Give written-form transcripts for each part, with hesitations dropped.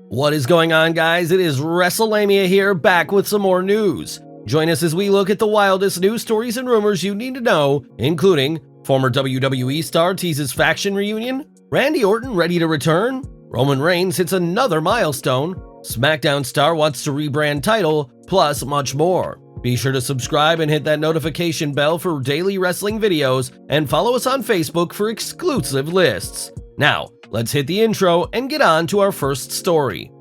What is going on, guys? It is Wrestlelamia here, back with some more news. Join us as we look at the wildest news stories and rumors you need to know, including former WWE star Teases faction reunion, Randy Orton ready to return, Roman Reigns hits another milestone, SmackDown star wants to rebrand title, plus much more. Be sure to subscribe and hit that notification bell for daily wrestling videos, and follow us on Facebook for exclusive lists. Now, let's hit the intro and get on to our first story.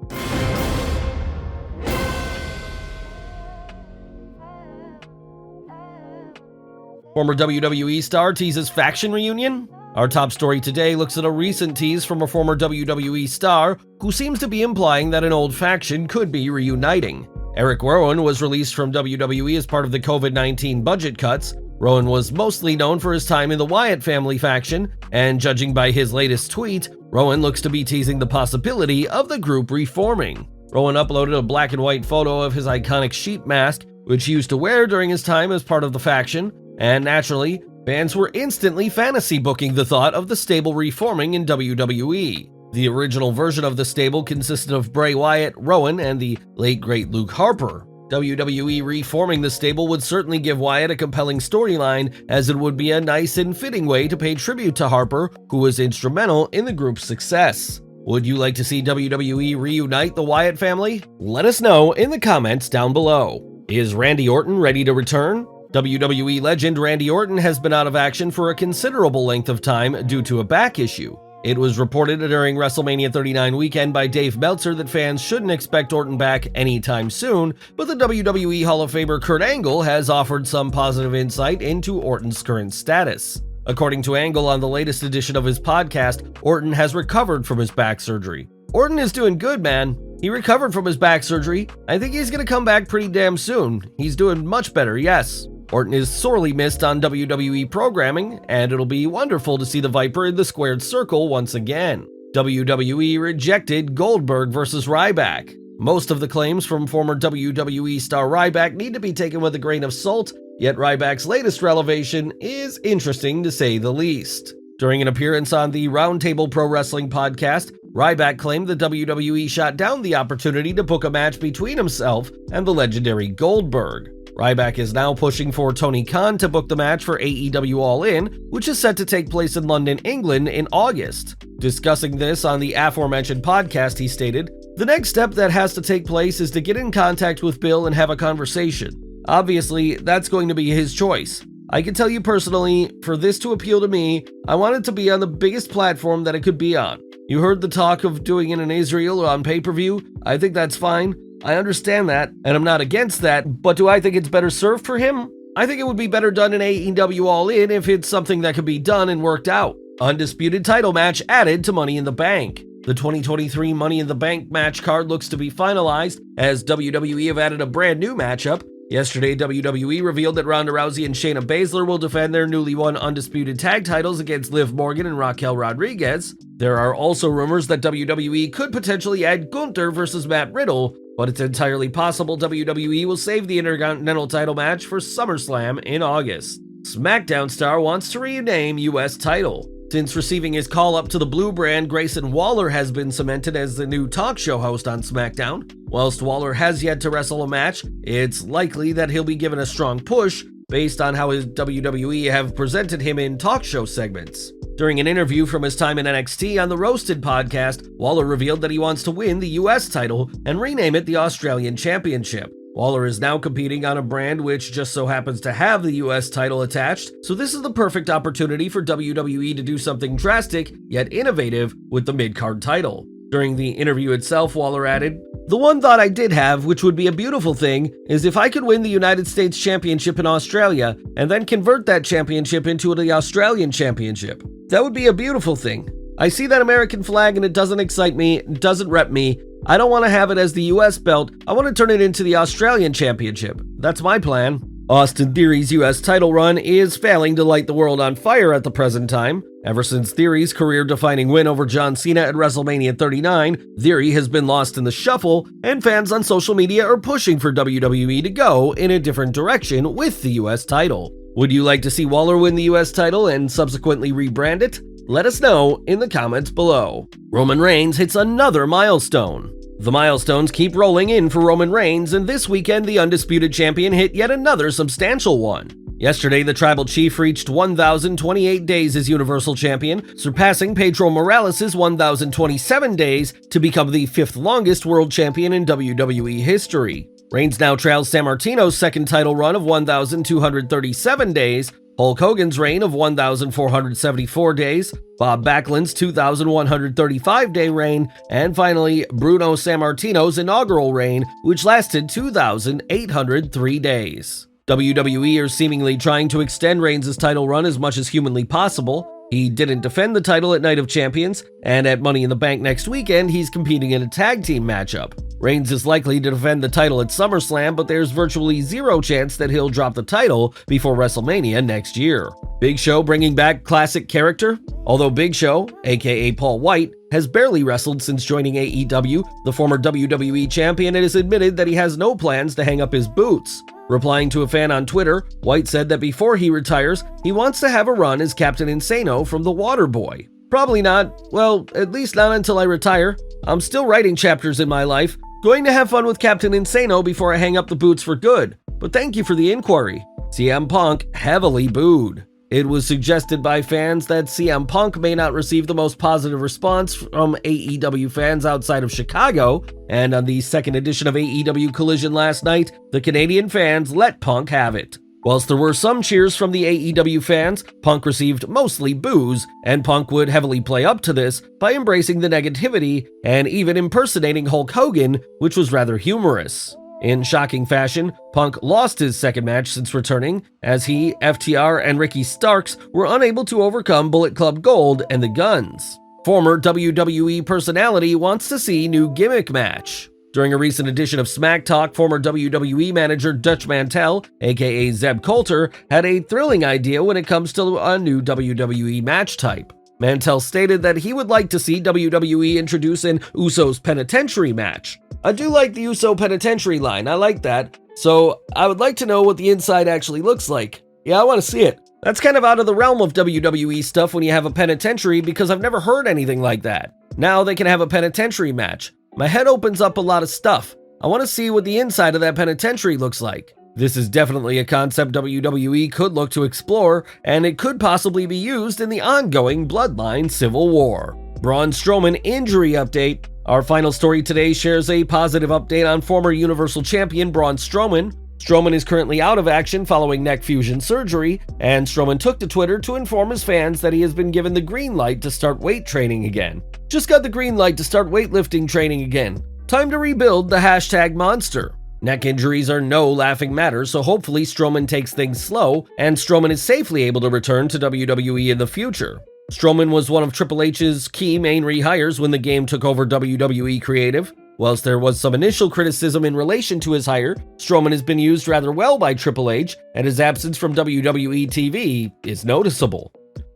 Former WWE star Teases faction reunion? Our top story today looks at a recent tease from a former WWE star who seems to be implying that an old faction could be reuniting. Eric Rowan was released from WWE as part of the COVID-19 budget cuts. Rowan was mostly known for his time in the Wyatt family faction, and judging by his latest tweet, Rowan looks to be teasing the possibility of the group reforming. Rowan uploaded a black and white photo of his iconic sheep mask, which he used to wear during his time as part of the faction, and naturally, fans were instantly fantasy booking the thought of the stable reforming in WWE. The original version of the stable consisted of Bray Wyatt, Rowan, and the late great Luke Harper. WWE reforming the stable would certainly give Wyatt a compelling storyline, as it would be a nice and fitting way to pay tribute to Harper, who was instrumental in the group's success. Would you like to see WWE reunite the Wyatt family? Let us know in the comments down below. Is Randy Orton ready to return? WWE legend Randy Orton has been out of action for a considerable length of time due to a back issue. It was reported during WrestleMania 39 weekend by Dave Meltzer that fans shouldn't expect Orton back anytime soon, but the WWE Hall of Famer Kurt Angle has offered some positive insight into Orton's current status. According to Angle on the latest edition of his podcast, Orton has recovered from his back surgery. Orton is doing good, man. He recovered from his back surgery. I think he's gonna come back pretty damn soon. He's doing much better, yes. Orton is sorely missed on WWE programming, and it'll be wonderful to see the Viper in the squared circle once again. WWE rejected Goldberg versus Ryback. Most of the claims from former WWE star Ryback need to be taken with a grain of salt, yet Ryback's latest revelation is interesting to say the least. During an appearance on the Roundtable Pro Wrestling podcast, Ryback claimed that WWE shot down the opportunity to book a match between himself and the legendary Goldberg. Ryback is now pushing for Tony Khan to book the match for AEW All In, which is set to take place in London, England in August. Discussing this on the aforementioned podcast, he stated, "The next step that has to take place is to get in contact with Bill and have a conversation. Obviously, that's going to be his choice. I can tell you personally, for this to appeal to me, I want it to be on the biggest platform that it could be on. You heard the talk of doing it in Israel or on pay-per-view. I think that's fine. I understand that, and I'm not against that, but do I think it's better served for him? I think it would be better done in AEW All In if it's something that could be done and worked out. Undisputed title match added to Money in the Bank. The 2023 Money in the Bank match card looks to be finalized, as WWE have added a brand new matchup. Yesterday, WWE revealed that Ronda Rousey and Shayna Baszler will defend their newly won Undisputed tag titles against Liv Morgan and Raquel Rodriguez. There are also rumors that WWE could potentially add Gunther versus Matt Riddle, but it's entirely possible WWE will save the Intercontinental title match for SummerSlam in August. SmackDown star wants to rename US title. Since receiving his call up to the Blue brand, Grayson Waller has been cemented as the new talk show host on SmackDown. Whilst Waller has yet to wrestle a match, it's likely that he'll be given a strong push based on how his WWE have presented him in talk show segments. During an interview from his time in NXT on the Roasted podcast, Waller revealed that he wants to win the US title and rename it the Australian Championship. Waller is now competing on a brand which just so happens to have the US title attached, so this is the perfect opportunity for WWE to do something drastic yet innovative with the mid-card title. During the interview itself, Waller added, "The one thought I did have, which would be a beautiful thing, is if I could win the United States Championship in Australia and then convert that championship into the Australian Championship. That would be a beautiful thing. I see that American flag and it doesn't excite me, it doesn't rep me. I don't want to have it as the US belt, I want to turn it into the Australian Championship. That's my plan." Austin Theory's US title run is failing to light the world on fire at the present time. Ever since Theory's career-defining win over John Cena at WrestleMania 39, Theory has been lost in the shuffle, and fans on social media are pushing for WWE to go in a different direction with the US title. Would you like to see Waller win the US title and subsequently rebrand it? Let us know in the comments below. Roman Reigns hits another milestone. The milestones keep rolling in for Roman Reigns, and this weekend the Undisputed Champion hit yet another substantial one. Yesterday, the Tribal Chief reached 1,028 days as Universal Champion, surpassing Pedro Morales' 1,027 days to become the 5th longest World Champion in WWE history. Reigns now trails Sammartino's second title run of 1,237 days, Hulk Hogan's reign of 1,474 days, Bob Backlund's 2,135-day reign, and finally, Bruno Sammartino's inaugural reign, which lasted 2,803 days. WWE are seemingly trying to extend Reigns' title run as much as humanly possible. He didn't defend the title at Night of Champions, and at Money in the Bank next weekend, he's competing in a tag team matchup. Reigns is likely to defend the title at SummerSlam, but there's virtually zero chance that he'll drop the title before WrestleMania next year. Big Show bringing back classic character? Although Big Show, aka Paul Wyatt, has barely wrestled since joining AEW, the former WWE champion has admitted that he has no plans to hang up his boots. Replying to a fan on Twitter, Wyatt said that before he retires, he wants to have a run as Captain Insano from The Waterboy. Probably not. Well, at least not until I retire. I'm still writing chapters in my life. Going to have fun with Captain Insano before I hang up the boots for good. But thank you for the inquiry. CM Punk heavily booed. It was suggested by fans that CM Punk may not receive the most positive response from AEW fans outside of Chicago, and on the second edition of AEW Collision last night, the Canadian fans let Punk have it. Whilst there were some cheers from the AEW fans, Punk received mostly boos, and Punk would heavily play up to this by embracing the negativity and even impersonating Hulk Hogan, which was rather humorous. In shocking fashion, Punk lost his second match since returning, as he, FTR, and Ricky Starks were unable to overcome Bullet Club Gold and the Guns. Former WWE personality wants to see new Gimmick match. During a recent edition of Smack Talk, former WWE manager Dutch Mantel, aka Zeb Coulter, had a thrilling idea when it comes to a new WWE match type. Mantel stated that he would like to see WWE introduce an Usos Penitentiary match. I do like the Uso Penitentiary line, I like that, so I would like to know what the inside actually looks like. Yeah, I want to see it. That's kind of out of the realm of WWE stuff when you have a penitentiary, because I've never heard anything like that. Now they can have a penitentiary match. My head opens up a lot of stuff. I want to see what the inside of that penitentiary looks like. This is definitely a concept WWE could look to explore, and it could possibly be used in the ongoing Bloodline Civil War. Braun Strowman injury update. Our final story today shares a positive update on former Universal Champion Braun Strowman. Strowman is currently out of action following neck fusion surgery, and Strowman took to Twitter to inform his fans that he has been given the green light to start weight training again. Just got the green light to start weightlifting training again. Time to rebuild the hashtag monster. Neck injuries are no laughing matter, so hopefully Strowman takes things slow, and Strowman is safely able to return to WWE in the future. Strowman was one of Triple H's key main rehires when the game took over WWE Creative. Whilst there was some initial criticism in relation to his hire, Strowman has been used rather well by Triple H, and his absence from WWE TV is noticeable.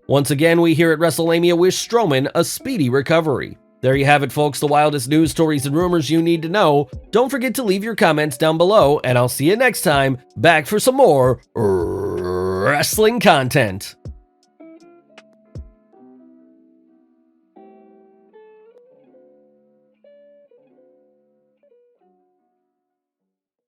Once again, we here at Wrestlelamia wish Strowman a speedy recovery. There you have it, folks, the wildest news, stories, and rumors you need to know. Don't forget to leave your comments down below, and I'll see you next time, back for some more wrestling content.